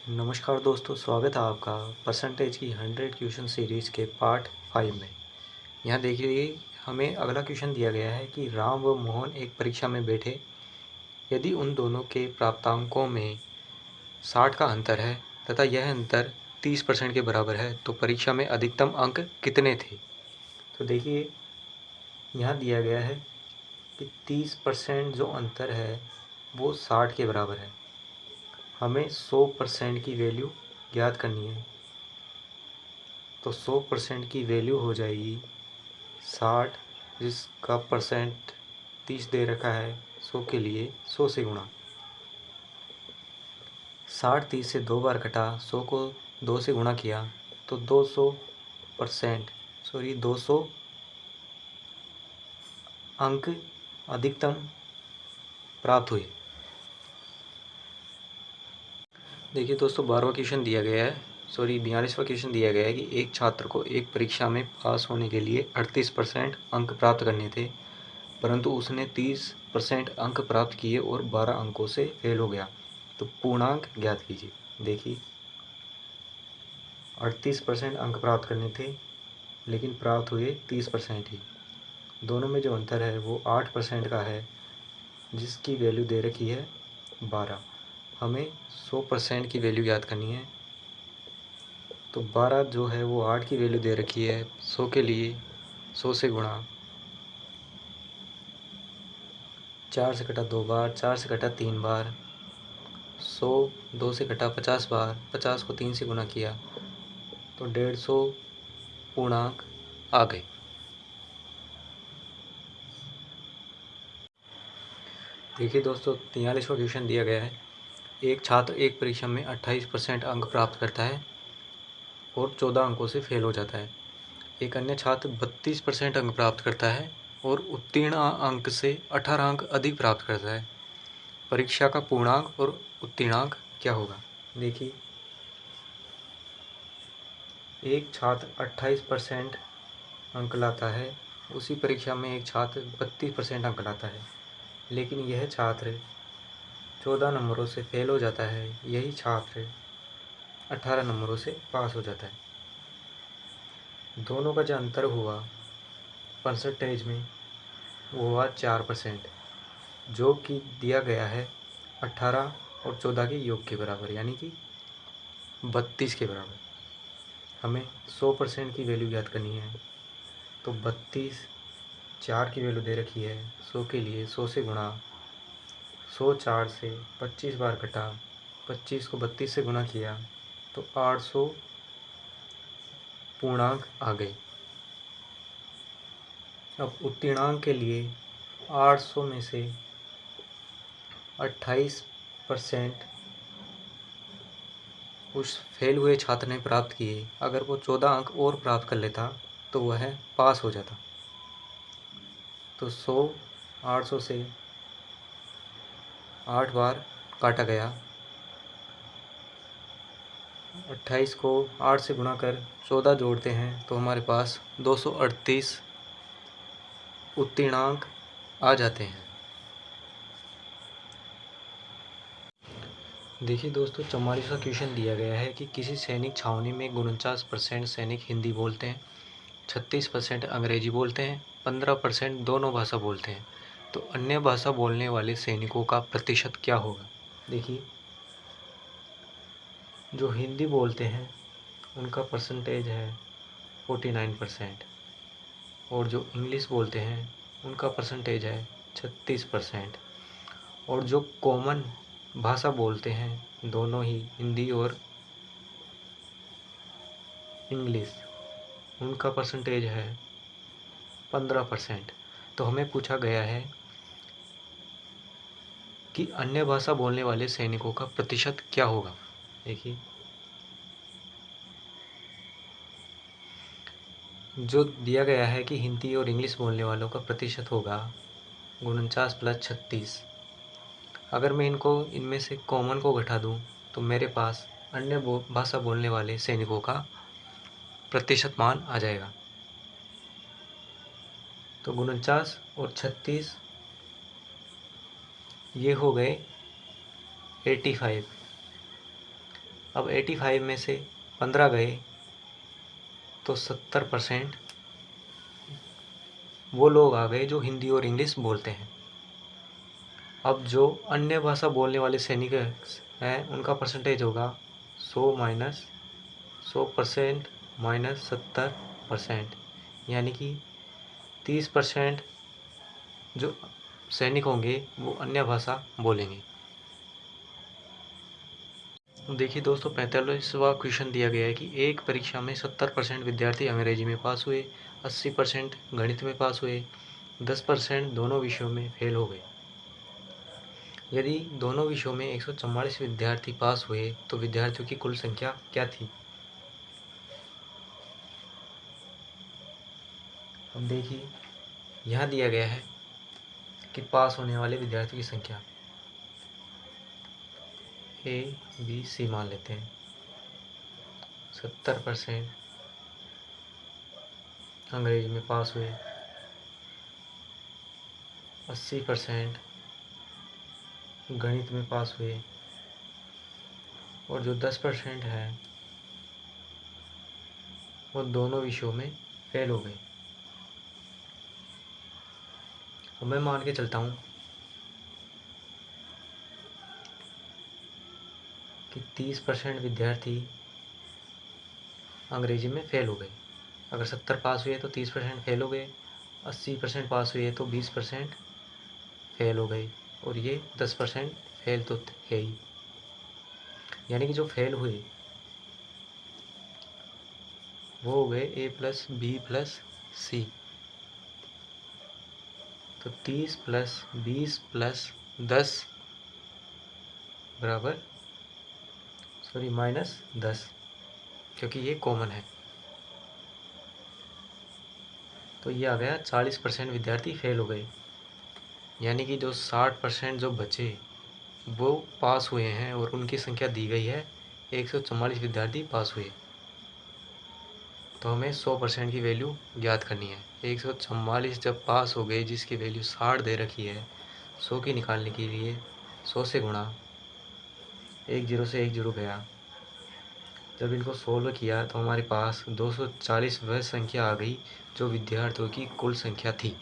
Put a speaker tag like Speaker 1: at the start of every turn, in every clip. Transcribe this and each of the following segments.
Speaker 1: नमस्कार दोस्तों, स्वागत है आपका परसेंटेज की 100 क्वेश्चन सीरीज़ के पार्ट 5 में। यहाँ देखिए, हमें अगला क्वेश्चन दिया गया है कि राम व मोहन एक परीक्षा में बैठे। यदि उन दोनों के प्राप्तांकों में 60 का अंतर है तथा यह अंतर 30% के बराबर है तो परीक्षा में अधिकतम अंक कितने थे। तो देखिए, यहाँ दिया गया है कि 30% जो अंतर है वो 60 के बराबर है। हमें 100% की वैल्यू ज्ञात करनी है। तो 100% की वैल्यू हो जाएगी 60, जिसका परसेंट 30 दे रखा है 100 के लिए 100 से गुणा। 60 30 से 2 बार कटा, 100 को 2 से गुणा किया तो 200 अंक अधिकतम प्राप्त हुए। देखिए दोस्तों, 42वां क्वेश्चन दिया गया है 42वां क्वेश्चन दिया गया है कि एक छात्र को एक परीक्षा में पास होने के लिए 38% अंक प्राप्त करने थे, परंतु उसने 30% अंक प्राप्त किए और 12 अंकों से फेल हो गया। तो पूर्णांक ज्ञात कीजिए। देखिए, 38% अंक प्राप्त करने थे लेकिन प्राप्त हुए 30% ही। दोनों में जो अंतर है वो 8% का है, जिसकी वैल्यू दे रखी है 12। हमें 100% की वैल्यू याद करनी है। तो 12 जो है वो 8 की वैल्यू दे रखी है 100 के लिए 100 से गुणा। 4 से कटा 2 बार, 4 से कटा 3 बार, 100 2 से कटा 50 बार, 50 को 3 से गुणा किया तो 150 पूर्णांक आ गए। देखिए दोस्तों, 43वां क्वेश्चन दिया गया है। एक छात्र एक परीक्षा में 28% अंक प्राप्त करता है और 14 अंकों से फेल हो जाता है। एक अन्य छात्र 32% अंक प्राप्त करता है और उत्तीर्ण अंक से 18 अंक अधिक प्राप्त करता है। परीक्षा का पूर्णांक और उत्तीर्णांक क्या होगा। देखिए, एक छात्र 28% अंक लाता है, उसी परीक्षा में एक छात्र 32% अंक लाता है, लेकिन यह छात्र 14 नंबरों से फेल हो जाता है, यही छात्र 18 नंबरों से पास हो जाता है। दोनों का जो अंतर हुआ परसेंटेज में वो हुआ 4%, जो कि दिया गया है 18 और 14 के योग के बराबर, यानी कि 32 के बराबर। हमें 100% की वैल्यू याद करनी है। तो 32, 4 की वैल्यू दे रखी है 100 के लिए 100 से गुणा। 100 4 से 25 बार कटा, 25 को 32 से गुणा किया तो 800 पूर्णांक आ गए। अब उत्तीर्णांक के लिए 800 में से 28% उस फेल हुए छात्र ने प्राप्त किए। अगर वो 14 अंक और प्राप्त कर लेता तो वह पास हो जाता। तो 100 800 से 8 बार काटा गया, 28 को 8 से गुणा कर 14 जोड़ते हैं तो हमारे पास 238 उत्तीर्णांक आ जाते हैं। देखिए दोस्तों, 44वां क्वेश्चन दिया गया है कि किसी सैनिक छावनी में 49% सैनिक हिंदी बोलते हैं, 36% अंग्रेजी बोलते हैं, 15% दोनों भाषा बोलते हैं। तो अन्य भाषा बोलने वाले सैनिकों का प्रतिशत क्या होगा। देखिए, जो हिंदी बोलते हैं उनका परसेंटेज है 49% और जो इंग्लिश बोलते हैं उनका परसेंटेज है 36%। और जो कॉमन भाषा बोलते हैं दोनों ही हिंदी और इंग्लिश, उनका परसेंटेज है 15%। तो हमें पूछा गया है कि अन्य भाषा बोलने वाले सैनिकों का प्रतिशत क्या होगा। देखिए, जो दिया गया है कि हिंदी और इंग्लिश बोलने वालों का प्रतिशत होगा 49 + 36। अगर मैं इनमें से कॉमन को घटा दूं तो मेरे पास अन्य भाषा बोलने वाले सैनिकों का प्रतिशत मान आ जाएगा। तो 49 और 36 ये हो गए 85। अब 85 में से 15 गए तो 70% वो लोग आ गए जो हिंदी और इंग्लिश बोलते हैं। अब जो अन्य भाषा बोलने वाले सैनिक हैं उनका परसेंटेज होगा 100% माइनस 70%, यानी कि 30% जो सैनिक होंगे वो अन्य भाषा बोलेंगे। देखिए दोस्तों, 45वां क्वेश्चन दिया गया है कि एक परीक्षा में 70% विद्यार्थी अंग्रेजी में पास हुए, 80% गणित में पास हुए, 10% दोनों विषयों में फेल हो गए। यदि दोनों विषयों में 144 विद्यार्थी पास हुए तो विद्यार्थियों की कुल संख्या क्या थी? अब देखिए, यहाँ दिया गया है कि पास होने वाले विद्यार्थियों की संख्या ABC मान लेते हैं। 70% अंग्रेजी में पास हुए, 80% गणित में पास हुए, और जो 10% है वो दोनों विषयों में फेल हो गए। तो मैं मान के चलता हूँ कि 30% विद्यार्थी अंग्रेजी में फेल हो गए। अगर 70 पास हुए तो 30% फेल हो गए, 80% पास हुए तो 20% फेल हो गए, और ये 10% फेल तो है ही। यानी कि जो फेल हुए वो हो गए A+B+C। तो 30+20+10 बराबर -10, क्योंकि ये कॉमन है। तो ये आ गया 40% विद्यार्थी फेल हो गए, यानी कि जो 60% जो बचे वो पास हुए हैं, और उनकी संख्या दी गई है 144 विद्यार्थी पास हुए। तो हमें 100% की वैल्यू ज्ञात करनी है। 144 जब पास हो गए, जिसकी वैल्यू 60 दे रखी है, 100 की निकालने के लिए 100 से गुणा, 1 0 से 1 0 गया। जब इनको सोल्व किया तो हमारे पास 240 वह संख्या आ गई जो विद्यार्थियों की कुल संख्या थी।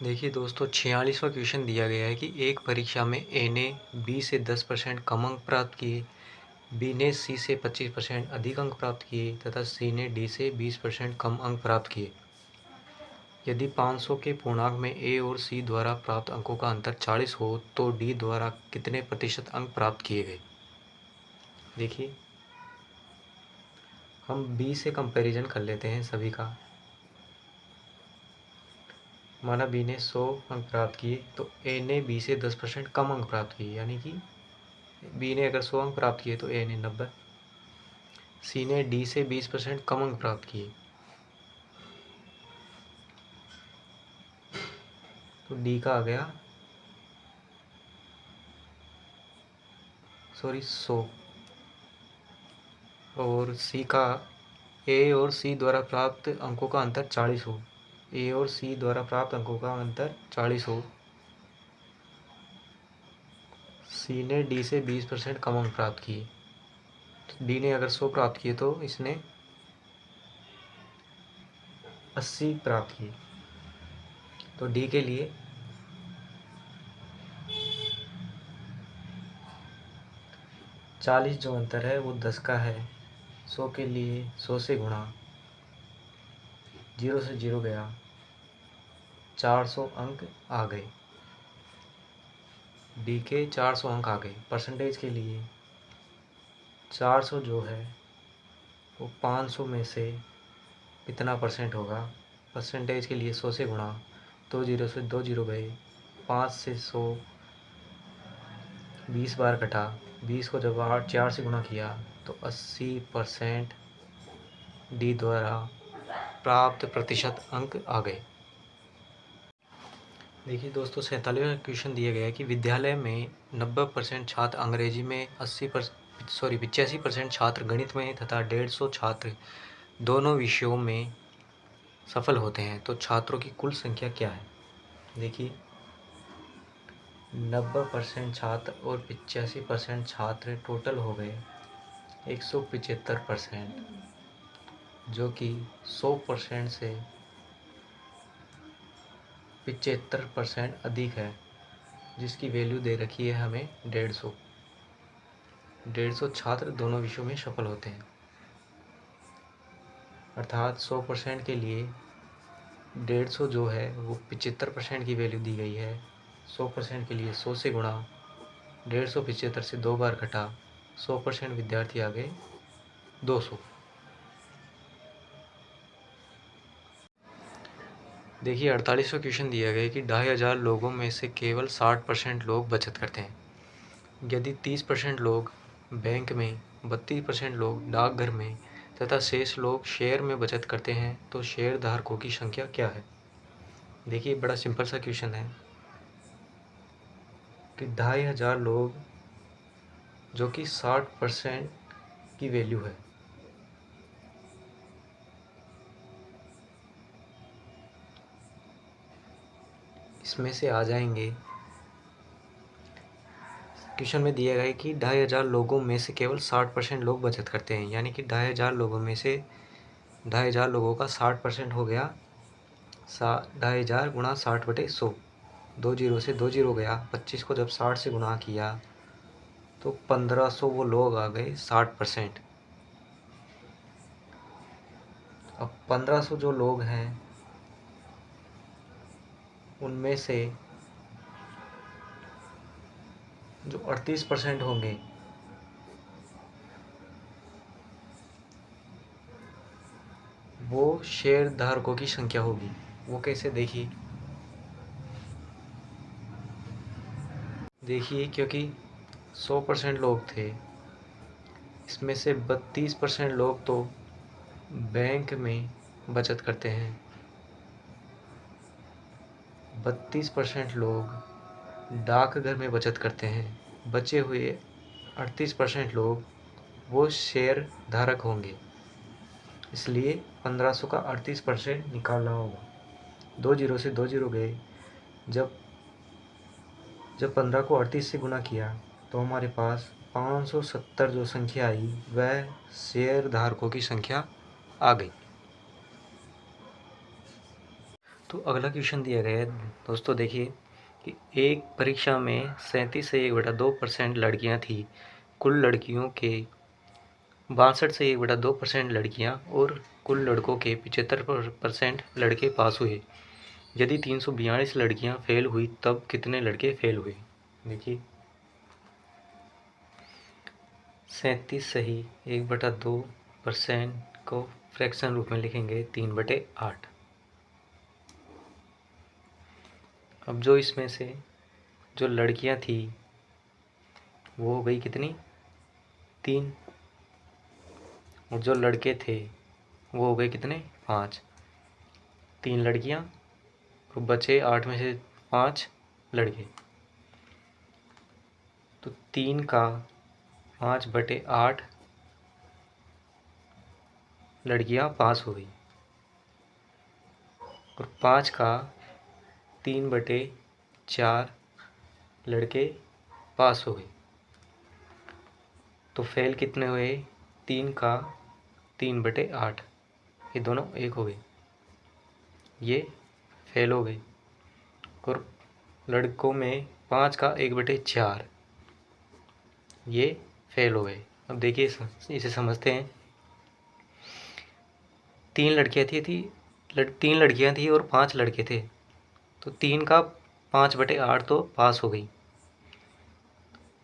Speaker 1: देखिए दोस्तों, 46वां क्वेश्चन दिया गया है कि एक परीक्षा में ए ने बी से 10% कम अंक प्राप्त किए, बी ने सी से 25% अधिक अंक प्राप्त किए तथा सी ने डी से 20% कम अंक प्राप्त किए। यदि 500 के पूर्णांक में ए और सी द्वारा प्राप्त अंकों का अंतर 40 हो तो डी द्वारा कितने प्रतिशत अंक प्राप्त किए गए? देखिए, हम बी से कंपैरिजन कर लेते हैं सभी का। माना बी ने 100 अंक प्राप्त किए तो ए ने बी से 10% कम अंक प्राप्त किए, यानी कि बी ने अगर 100 अंक प्राप्त किए तो ए ने 90। सी ने डी से 20% कम अंक प्राप्त किए तो डी का आ गया 100, और सी का ए और सी द्वारा प्राप्त अंकों का अंतर 40 हो, ए और सी द्वारा प्राप्त अंकों का अंतर 40 हो, सी ने डी से 20% कम अंक प्राप्त किए। तो डी ने अगर 100 प्राप्त किए तो इसने 80 प्राप्त किए। तो डी के लिए 40 जो अंतर है वो 10 का है। 100 के लिए 100 से गुणा, 0 से 0 गया, 400 अंक आ गए। डी के 400 अंक आ गए। परसेंटेज के लिए 400 जो है वो 500 में से कितना परसेंट होगा? परसेंटेज के लिए 100 से गुणा, 2 0 से 2 0 गए, 5 से 100 20 बार कटा, 20 को जब 4 से गुणा किया तो 80% डी द्वारा प्राप्त प्रतिशत अंक आ गए। देखिए दोस्तों, 47वां क्वेश्चन दिया गया है कि विद्यालय में 90% छात्र अंग्रेजी में, 85% छात्र गणित में तथा 150 छात्र दोनों विषयों में सफल होते हैं, तो छात्रों की कुल संख्या क्या है? देखिए, 90% छात्र और 85% छात्र टोटल हो गए 175%, जो कि 100% से 75% अधिक है, जिसकी वैल्यू दे रखी है हमें 150। 150 छात्र दोनों विषयों में सफल होते हैं, अर्थात 100% के लिए 150 जो है वो 75% की वैल्यू दी गई है। 100% के लिए 100 से गुणा, 150 75 से 2 बार घटा, 100% विद्यार्थी आ गए 200। देखिए 48वां क्वेश्चन दिया गया है कि 2500 लोगों में से केवल 60% लोग बचत करते हैं। यदि 30% लोग बैंक में, 32% लोग डाकघर में तथा शेष लोग शेयर में बचत करते हैं तो शेयर धारकों की संख्या क्या है। देखिए बड़ा सिंपल सा क्वेश्चन है कि 2500 लोग, जो कि 60% की वैल्यू है, इसमें से आ जाएंगे। क्वेश्चन में दिया गया है कि 2500 लोगों में से केवल 60% लोग बचत करते हैं, यानी कि 2500 लोगों में से 2500 लोगों का 60% हो गया 2500 गुणा 60/100। 2 जीरो से 2 जीरो गया। 25 को जब 60 से गुणा किया तो 1500 वो लोग आ गए 60%। अब 1500 जो लोग हैं उनमें से जो 38% होंगे वो शेयर धारकों की संख्या होगी। वो कैसे, देखिए क्योंकि 100% लोग थे, इसमें से 32% लोग तो बैंक में बचत करते हैं, 32% लोग डाकघर में बचत करते हैं, बचे हुए 38% लोग वो शेयर धारक होंगे। इसलिए 1500 का 38% निकालना होगा। 2 जीरो से 2 जीरो गए। जब 15 को 38 से गुणा किया तो हमारे पास 570 जो संख्या आई वह शेयर धारकों की संख्या आ गई। तो अगला क्वेश्चन दिया गया है दोस्तों, देखिए कि एक परीक्षा में 37 से 1/2% लड़कियां थी। कुल लड़कियों के 62 से 1/2% लड़कियां और कुल लड़कों के 75% लड़के पास हुए। यदि 342 लड़कियां फेल हुई तब कितने लड़के फेल हुए। देखिए 37 सही 1/2% को फ्रैक्शन रूप में लिखेंगे 3/8। अब जो इसमें से जो लड़कियां थी वो हो गई कितनी, 3, और जो लड़के थे वो हो गए कितने, 5। 3 लड़कियां तो बचे 8 में से 5 लड़के, तो 3 का 5/8 लड़कियां पास हो गई और 5 का 3/4 लड़के पास हो गए। तो फेल कितने हुए, 3 का 3/8, ये दोनों एक हो गए, ये फेल हो गए। और लड़कों में 5 का 1/4, ये फेल हो गए। अब देखिए इसे समझते हैं। 3 लड़कियां थी और 5 लड़के थे, तो 3 का 5/8 तो पास हो गई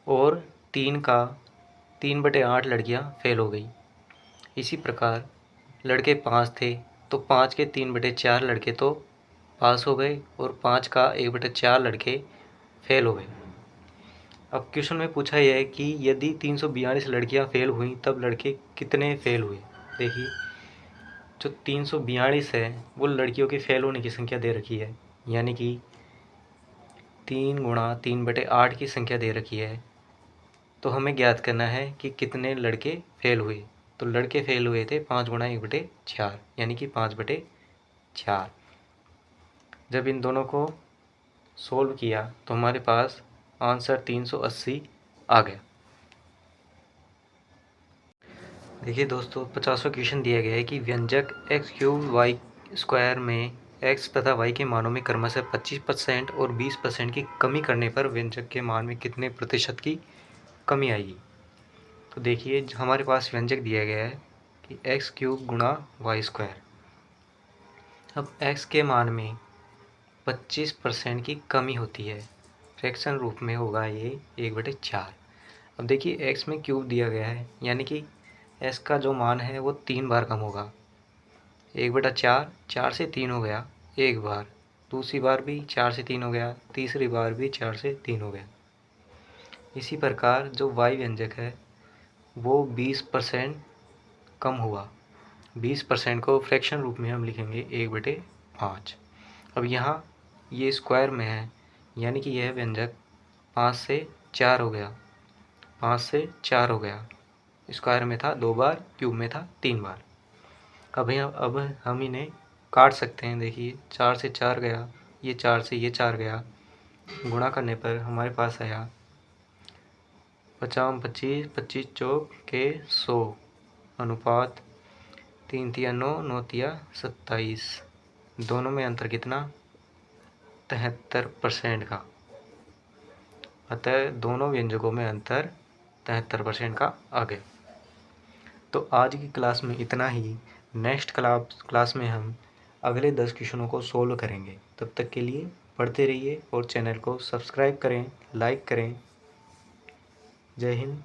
Speaker 1: और 3 का 3/8 लड़कियां फेल हो गई। इसी प्रकार लड़के 5 थे तो 5 के 3/4 लड़के तो पास हो गए और 5 का 1/4 लड़के फेल हो गए। अब क्वेश्चन में पूछा यह है कि यदि 342 लड़कियां फेल हुई तब लड़के कितने फेल हुए। देखिए जो 342 है वो लड़कियों के फेल होने की संख्या दे रखी है, यानी कि 3 गुणा 3/8 की संख्या दे रखी है। तो हमें ज्ञात करना है कि कितने लड़के फेल हुए। तो लड़के फेल हुए थे 5 गुणा 1/4, यानी कि 5/4। जब इन दोनों को सोल्व किया तो हमारे पास आंसर 380 आ गया। देखिए दोस्तों, 50वां क्वेश्चन दिया गया है कि व्यंजक x³ y² में x तथा y के मानों में क्रमशः 25% और 20% की कमी करने पर व्यंजक के मान में कितने प्रतिशत की कमी आएगी। तो देखिए, हमारे पास व्यंजक दिया गया है कि x³ गुणा y²। अब x के मान में 25% की कमी होती है, फ्रैक्शन रूप में होगा ये 1/4। अब देखिए, x में क्यूब दिया गया है, यानी कि s का जो मान है वो 3 बार कम होगा। 1/4, 4 से 3 हो गया 1 बार, दूसरी बार भी 4 से 3 हो गया, तीसरी बार भी 4 से 3 हो गया। इसी प्रकार जो y व्यंजक है वो 20% कम हुआ। 20% को फ्रैक्शन रूप में हम लिखेंगे 1/5। अब यहाँ ये स्क्वायर में है, यानी कि यह व्यंजक 5 से 4 हो गया। 5 से 4 हो गया, स्क्वायर में था 2 बार, क्यूब में था 3 बार। अब हम इन्हें काट सकते हैं। देखिए, 4 से 4 गया, ये 4 से ये 4 गया, गुणा करने पर हमारे पास आया 50 25, 25 चौक के 100 अनुपात 3 तिया 9, 9 तिया 27। दोनों में अंतर कितना? 73% का। अतः दोनों व्यंजकों में अंतर 73% का आ गया। तो आज की क्लास में इतना ही। नेक्स्ट क्लास में हम अगले 10 क्वेश्चनों को सोल्व करेंगे। तब तक के लिए पढ़ते रहिए और चैनल को सब्सक्राइब करें, लाइक करें। जय हिंद।